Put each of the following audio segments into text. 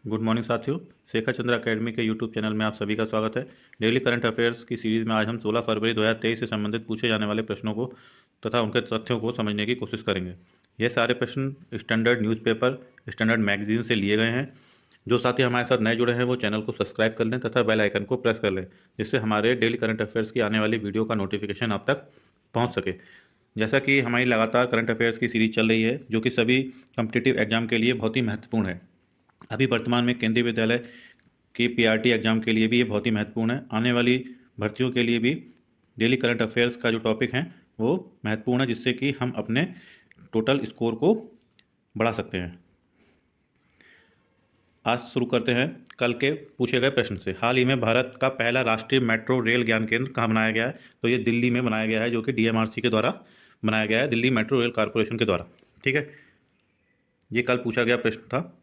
Good morning साथियों। शेखर चंद्र academy के YouTube channel में आप सभी का स्वागत है। डेली करंट अफेयर्स की सीरीज़ में आज हम 16 फरवरी 2023 से संबंधित पूछे जाने वाले प्रश्नों को तथा उनके तथ्यों को समझने की कोशिश करेंगे। ये सारे प्रश्न स्टैंडर्ड न्यूज़पेपर, स्टैंडर्ड मैगजीन से लिए गए हैं। जो साथी हमारे साथ नए जुड़े हैं वो चैनल को सब्सक्राइब कर लें तथा बेल आइकन को प्रेस कर लें, जिससे हमारे डेली करंट अफेयर्स की आने वाली वीडियो का नोटिफिकेशन आप तक पहुँच सके। जैसा कि हमारी लगातार करंट अफेयर्स की सीरीज चल रही है, जो कि सभी कम्पिटिटिव एग्जाम के लिए बहुत ही महत्वपूर्ण है। अभी वर्तमान में केंद्रीय विद्यालय की पीआरटी एग्जाम के लिए भी ये बहुत ही महत्वपूर्ण है। आने वाली भर्तियों के लिए भी डेली करंट अफेयर्स का जो टॉपिक है वो महत्वपूर्ण है, जिससे कि हम अपने टोटल स्कोर को बढ़ा सकते हैं। आज शुरू करते हैं कल के पूछे गए प्रश्न से। हाल ही में भारत का पहला राष्ट्रीय मेट्रो रेल ज्ञान केंद्र कहाँ बनाया गया है? तो ये दिल्ली में बनाया गया है, जो कि डीएमआरसी के द्वारा बनाया गया है, दिल्ली मेट्रो रेल कॉरपोरेशन के द्वारा। ठीक है, ये कल पूछा गया प्रश्न था।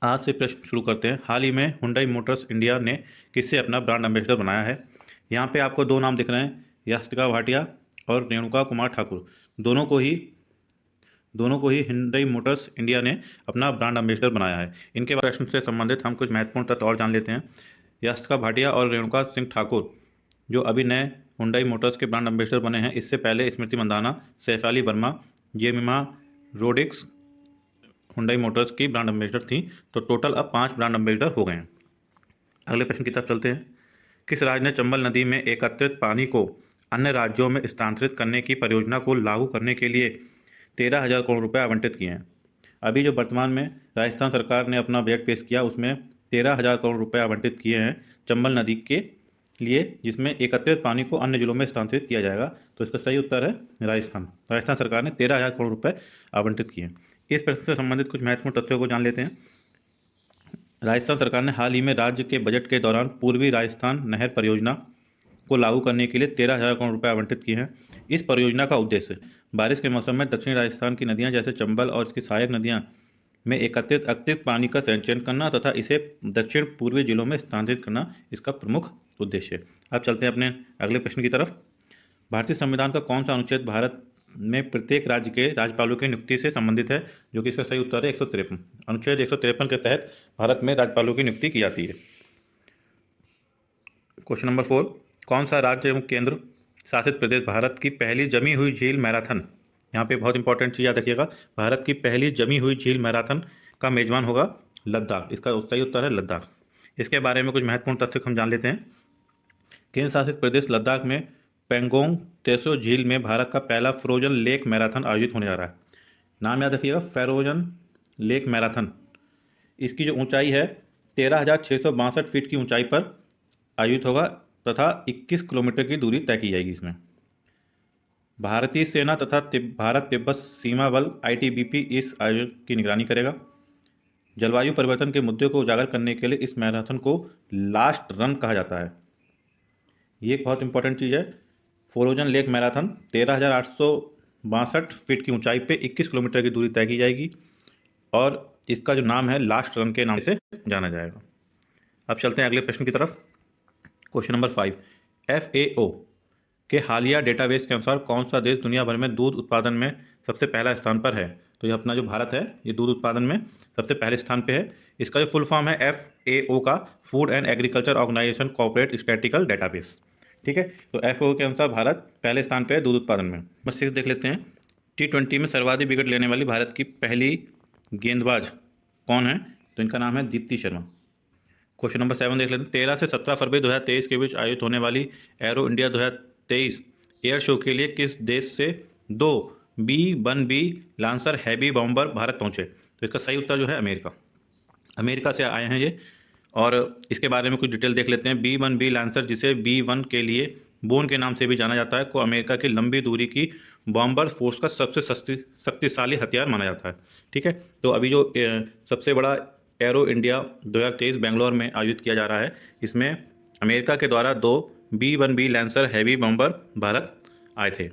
आज से प्रश्न शुरू करते हैं। हाल ही में हुंडई मोटर्स इंडिया ने किससे अपना ब्रांड एम्बेसडर बनाया है? यहाँ पे आपको दो नाम दिख रहे हैं, यास्तिका भाटिया और रेणुका कुमार ठाकुर। दोनों को ही हुंडई मोटर्स इंडिया ने अपना ब्रांड एम्बेसडर बनाया है। इनके प्रश्न से संबंधित हम कुछ महत्वपूर्ण तथ्य और जान लेते हैं। यास्तिका भाटिया और रेणुका सिंह ठाकुर जो अभी नए हुंडई मोटर्स के ब्रांड एम्बेसडर बने हैं, इससे पहले स्मृति मंदाना, सैफ अली वर्मा, जेमिमा रोड्रिग्स हुंडई मोटर्स की ब्रांड एम्बेसडर थी। तो टोटल अब 5 ब्रांड एम्बेसडर हो गए हैं। अगले प्रश्न की तरफ चलते हैं। किस राज्य ने चंबल नदी में एकत्रित पानी को अन्य राज्यों में स्थानांतरित करने की परियोजना को लागू करने के लिए 13,000 करोड़ रुपए आवंटित किए हैं? अभी जो वर्तमान में राजस्थान सरकार ने अपना बजट पेश किया, उसमें 13,000 करोड़ रुपए आवंटित किए हैं चंबल नदी के लिए, जिसमें एकत्रित पानी को अन्य जिलों में स्थानांतरित किया जाएगा। तो इसका सही उत्तर है राजस्थान सरकार ने 13,000 करोड़ रुपए आवंटित किए हैं। इस प्रश्न से संबंधित कुछ महत्वपूर्ण तथ्यों को जान लेते हैं। राजस्थान सरकार ने हाल ही में राज्य के बजट के दौरान पूर्वी राजस्थान नहर परियोजना को लागू करने के लिए 13,000 करोड़ रुपए आवंटित किए हैं। इस परियोजना का उद्देश्य बारिश के मौसम में दक्षिण राजस्थान की नदियां जैसे चंबल और इसकी सहायक नदियां में एकत्रित अत्यधिक पानी का संचयन करना तथा इसे दक्षिण पूर्वी जिलों में स्थानांतरित करना इसका प्रमुख उद्देश्य है। अब चलते हैं अपने अगले प्रश्न की तरफ। भारतीय संविधान का कौन सा अनुच्छेद भारत में प्रत्येक राज्य के राज्यपालों की नियुक्ति से संबंधित है? जो कि इसका सही उत्तर है 153। अनुच्छेद 153 के तहत भारत में राज्यपालों की नियुक्ति की जाती है। क्वेश्चन नंबर 4, कौन सा राज्य एवं केंद्र शासित प्रदेश भारत की पहली जमी हुई झील मैराथन, यहाँ पे बहुत इंपॉर्टेंट चीज़ याद रखिएगा, भारत की पहली जमी हुई झील मैराथन का मेजबान होगा? लद्दाख। इसका सही उत्तर है लद्दाख। इसके बारे में कुछ महत्वपूर्ण तथ्य हम जान लेते हैं। केंद्र शासित प्रदेश लद्दाख में पेंगोंग त्सो झील में भारत का पहला फ्रोजन लेक मैराथन आयोजित होने जा रहा है। नाम याद रखिएगा, फ्रोजन लेक मैराथन। इसकी जो ऊंचाई है 13,662 फीट की ऊंचाई पर आयोजित होगा तथा 21 किलोमीटर की दूरी तय की जाएगी। इसमें भारतीय सेना तथा भारत तिब्बत सीमा बल आईटीबीपी इस आयोजन की निगरानी करेगा। जलवायु परिवर्तन के मुद्दे को उजागर करने के लिए इस मैराथन को लास्ट रन कहा जाता है। ये एक बहुत इंपॉर्टेंट चीज़ है। फ्रोजन लेक मैराथन 13,862 फीट की ऊंचाई पे 21 किलोमीटर की दूरी तय की जाएगी और इसका जो नाम है लास्ट रन के नाम से जाना जाएगा। अब चलते हैं अगले प्रश्न की तरफ। क्वेश्चन नंबर 5, FAO के हालिया डेटाबेस के अनुसार कौन सा देश दुनिया भर में दूध उत्पादन में सबसे पहला स्थान पर है? तो ये अपना जो भारत है, ये दूध उत्पादन में सबसे पहले स्थान पे है। इसका जो फुल फॉर्म है FAO का, food and agriculture organization corporate statistical database. ठीक है, तो FAO के अनुसार भारत पहले स्थान पे है दूध उत्पादन में। नंबर 6 देख लेते हैं। T20 में सर्वाधिक विकेट लेने वाली भारत की पहली गेंदबाज कौन है? तो इनका नाम है दीप्ति शर्मा। क्वेश्चन नंबर 7 देख लेते हैं। 13 से 17 फरवरी 2023 के बीच आयोजित होने वाली एरो इंडिया 2023 एयर शो के लिए किस देश से 2 B-1B lancer heavy bomber Bharat पहुंचे? तो इसका सही उत्तर जो है अमेरिका से आए हैं ये। और इसके बारे में कुछ डिटेल देख लेते हैं। B-1B लांसर, जिसे B-1 के लिए बोन के नाम से भी जाना जाता है, को अमेरिका की लंबी दूरी की बॉम्बर फोर्स का सबसे शक्तिशाली हथियार माना जाता है। ठीक है, तो अभी जो सबसे बड़ा एरो इंडिया 2023 बेंगलोर में आयोजित किया जा रहा है, इसमें अमेरिका के द्वारा 2 B-1B lancer heavy bomber Bharat आए थे।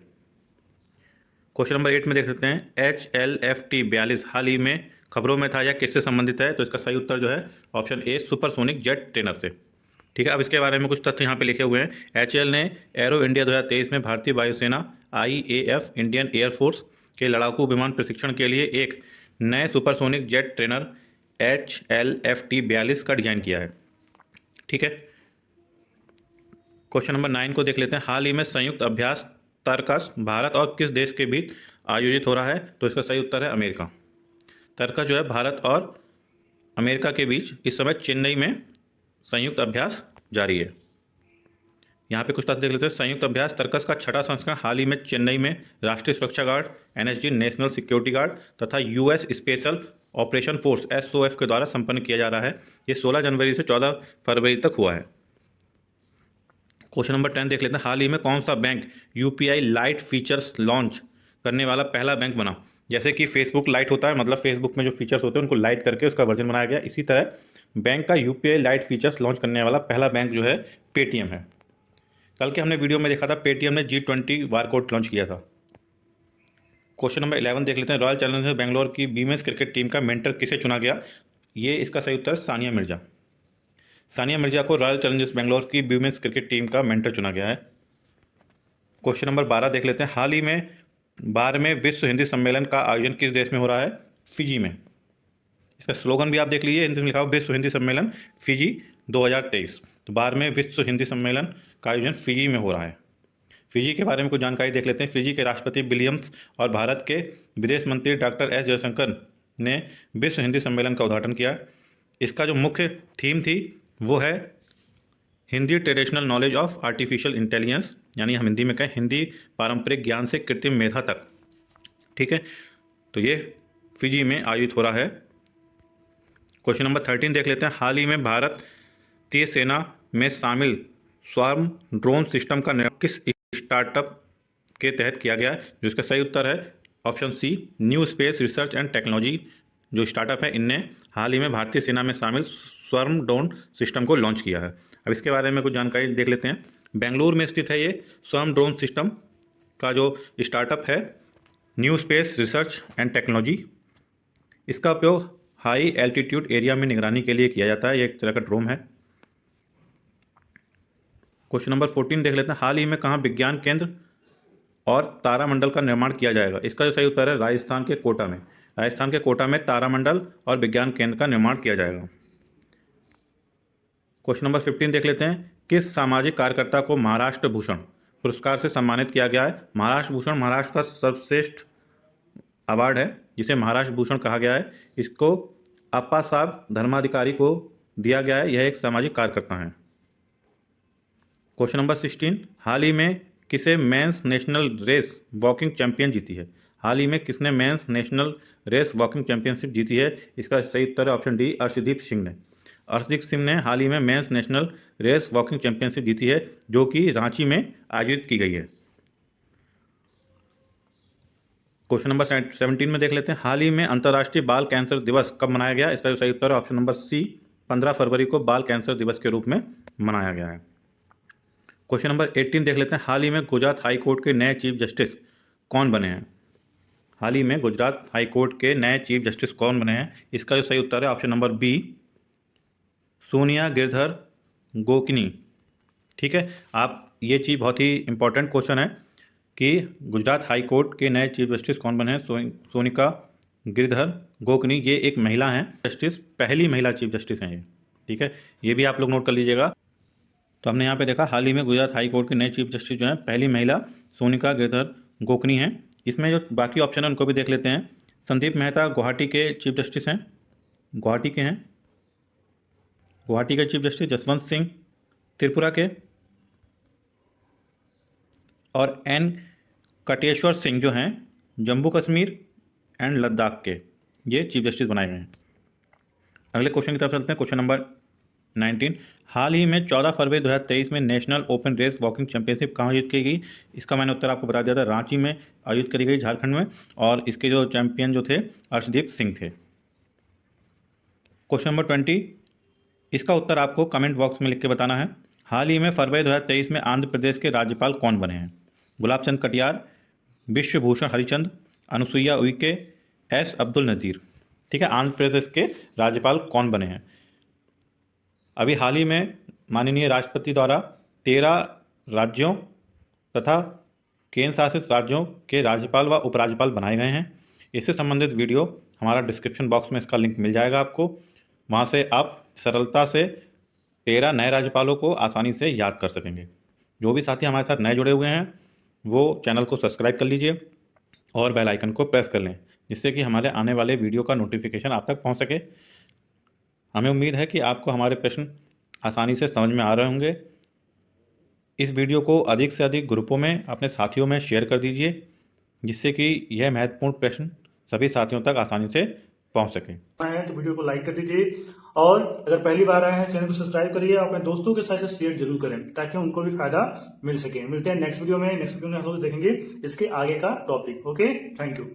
क्वेश्चन नंबर 8 में देख सकते हैं। HLFT 42 हाल ही में खबरों में था या किससे संबंधित है? तो इसका सही उत्तर जो है option A, supersonic jet trainer से। ठीक है, अब इसके बारे में कुछ तथ्य यहाँ पे लिखे हुए हैं। HAL ने एरो इंडिया 2023 में भारतीय वायुसेना IAF इंडियन एयरफोर्स के लड़ाकू विमान प्रशिक्षण के लिए एक नए सुपरसोनिक जेट ट्रेनर HLFT-42 का डिजाइन किया है। ठीक है, क्वेश्चन नंबर 9 को देख लेते हैं। हाल ही में संयुक्त अभ्यास तर्कस भारत और किस देश के बीच आयोजित हो रहा है? तो इसका सही उत्तर है अमेरिका। तर्कस जो है भारत और अमेरिका के बीच इस समय चेन्नई में संयुक्त अभ्यास जारी है। यहाँ पे कुछ तथ्य देख लेते हैं। संयुक्त अभ्यास तर्कस का 6वां संस्करण हाल ही में चेन्नई में राष्ट्रीय सुरक्षा guard NSG national security guard तथा US special operation force SOF के द्वारा संपन्न किया जा रहा है। ये 16 जनवरी से 14 फरवरी तक हुआ है। क्वेश्चन नंबर 10 देख लेते हैं। हाल ही में कौन सा bank UPI light features launch करने वाला पहला बैंक बना? जैसे कि फेसबुक लाइट होता है, मतलब फेसबुक में जो फीचर्स होते हैं उनको लाइट करके उसका वर्जन बनाया गया, इसी तरह बैंक का UPI लाइट फीचर्स लॉन्च करने वाला पहला बैंक जो है पेटीएम है। कल के हमने वीडियो में देखा था पेटीएम ने G20 बारकोड लॉन्च किया था। क्वेश्चन नंबर 11 देख लेते हैं। रॉयल चैलेंजर्स बेंगलोर की वीमेंस क्रिकेट टीम का मेंटर किसे चुना गया? ये इसका सही उत्तर सानिया मिर्जा। सानिया मिर्जा को रॉयल चैलेंजर्स बेंगलोर की वीमेंस क्रिकेट टीम का मेंटर चुना गया है। क्वेश्चन नंबर 12 देख लेते हैं। हाल ही में 12वें विश्व हिंदी सम्मेलन का आयोजन किस देश में हो रहा है? फिजी में। इसका स्लोगन भी आप देख लीजिए, हिंदी में लिखा हुआ विश्व हिंदी सम्मेलन फिजी 2023। तो 12वें विश्व हिंदी सम्मेलन का आयोजन फिजी में हो रहा है। फिजी के बारे में कुछ जानकारी देख लेते हैं। फिजी के राष्ट्रपति विलियम्स और भारत के विदेश मंत्री डॉक्टर S जयशंकर ने विश्व हिंदी सम्मेलन का उद्घाटन किया। इसका जो मुख्य थीम थी वो है Hindi traditional knowledge of artificial intelligence, यानी हम हिंदी में कहें हिंदी पारंपरिक ज्ञान से कृत्रिम मेधा तक। ठीक है, तो ये फिजी में आयोजित हो रहा है। क्वेश्चन नंबर 13 देख लेते हैं। हाल ही में भारतीय सेना में शामिल स्वार्म ड्रोन सिस्टम का निर्माण किस स्टार्टअप के तहत किया गया है? जिसका सही उत्तर है option c, new space research and technology जो स्टार्टअप है, इनने हाल ही में भारतीय सेना में शामिल स्वार्म ड्रोन सिस्टम को लॉन्च किया है। अब इसके बारे में कुछ जानकारी देख लेते हैं। बेंगलुरु में स्थित है ये स्वार्म ड्रोन सिस्टम का जो स्टार्टअप है, new space research and technology. इसका उपयोग हाई एल्टीट्यूड एरिया में निगरानी के लिए किया जाता है। ये एक तरह का ड्रोन है। क्वेश्चन नंबर 14 देख लेते हैं। हाल ही में कहाँ विज्ञान केंद्र और तारामंडल का निर्माण किया जाएगा? इसका जो सही उत्तर है राजस्थान के कोटा में। राजस्थान के कोटा में तारामंडल और विज्ञान केंद्र का निर्माण किया जाएगा। क्वेश्चन नंबर 15 देख लेते हैं। किस सामाजिक कार्यकर्ता को महाराष्ट्र भूषण पुरस्कार से सम्मानित किया गया है? महाराष्ट्र भूषण महाराष्ट्र का सर्वश्रेष्ठ अवार्ड है जिसे महाराष्ट्र भूषण कहा गया है। इसको अप्पा साहब धर्माधिकारी को दिया गया है। यह एक सामाजिक कार्यकर्ता है। Question number 16। हाल ही में किसे men's national race walking champion जीती है? हाल ही में किसने men's national race walking championship जीती है? इसका सही उत्तर है ऑप्शन डी, अर्शदीप सिंह ने। अर्शदीप सिंह ने हाल ही में men's national race walking championship जीती है जो कि रांची में आयोजित की गई है। क्वेश्चन नंबर 17 में देख लेते हैं। हाल ही में अंतर्राष्ट्रीय बाल कैंसर दिवस कब मनाया गया? इसका जो सही उत्तर है ऑप्शन नंबर सी, 15 फरवरी को बाल कैंसर दिवस के रूप में मनाया गया है। क्वेश्चन नंबर 18 देख लेते हैं। हाल ही में गुजरात हाई कोर्ट के नए चीफ जस्टिस कौन बने हैं? हाल ही में गुजरात हाई कोर्ट के नए चीफ जस्टिस कौन बने हैं? इसका जो सही उत्तर है option number B, Sonia Girdhar Gokani. ठीक है, आप ये चीज़ बहुत ही इंपॉर्टेंट क्वेश्चन है कि गुजरात हाई कोर्ट के नए चीफ जस्टिस कौन बने हैं? सोनिका गिरधर गोकनी। ये एक महिला हैं जस्टिस, पहली महिला चीफ जस्टिस हैं ये। ठीक है, ये भी आप लोग नोट कर लीजिएगा। तो हमने यहाँ पे देखा हाल ही में गुजरात हाई कोर्ट के नए चीफ जस्टिस जो हैं पहली महिला सोनिका गिरधर गोकनी हैं। इसमें जो बाकी ऑप्शन है उनको भी देख लेते हैं। संदीप मेहता गुवाहाटी के चीफ जस्टिस हैं, गुवाहाटी के हैं। गुवाहाटी के चीफ जस्टिस जसवंत सिंह त्रिपुरा के, और एन कटेश्वर सिंह जो हैं जम्मू कश्मीर एंड लद्दाख के, ये चीफ जस्टिस बनाए गए हैं। अगले क्वेश्चन की तरफ चलते हैं। Question number 19। हाल ही में 14 फरवरी 2023 में national open race walking championship कहाँ आयोजित की गई? इसका मैंने उत्तर आपको बता दिया था, रांची में आयोजित करी गई, झारखंड में, और इसके जो चैंपियन जो थे अर्शदीप सिंह थे। क्वेश्चन नंबर 20, इसका उत्तर आपको कमेंट बॉक्स में लिख के बताना है। हाल ही में फरवरी 2023 में आंध्र प्रदेश के राज्यपाल कौन बने हैं? गुलाब चंद कटियार, विश्वभूषण हरिचंद, अनुसुईया उइके, एस अब्दुल नज़ीर। ठीक है, आंध्र प्रदेश के राज्यपाल कौन बने हैं? अभी हाल ही में माननीय राष्ट्रपति द्वारा 13 राज्यों तथा केंद्र शासित राज्यों के राज्यपाल व उपराज्यपाल बनाए गए हैं। इससे संबंधित वीडियो हमारा डिस्क्रिप्शन बॉक्स में इसका लिंक मिल जाएगा आपको। वहाँ से आप सरलता से 13 नए राज्यपालों को आसानी से याद कर सकेंगे। जो भी साथी हमारे साथ नए जुड़े हुए हैं वो चैनल को सब्सक्राइब कर लीजिए और बेल आइकन को प्रेस कर लें, जिससे कि हमारे आने वाले वीडियो का नोटिफिकेशन आप तक पहुंच सके। हमें उम्मीद है कि आपको हमारे प्रश्न आसानी से समझ में आ रहे होंगे। इस वीडियो को अधिक से अधिक ग्रुपों में अपने साथियों में शेयर कर दीजिए, जिससे कि यह महत्वपूर्ण प्रश्न सभी साथियों तक आसानी से पहुंच सके। है तो वीडियो को लाइक कर दीजिए और अगर पहली बार आए हैं चैनल को सब्सक्राइब करिए और अपने दोस्तों के साथ शेयर जरूर करें ताकि उनको भी फायदा मिल सके। मिलते हैं नेक्स्ट वीडियो में। नेक्स्ट वीडियो में हम लोग देखेंगे इसके आगे का टॉपिक। Okay, thank you.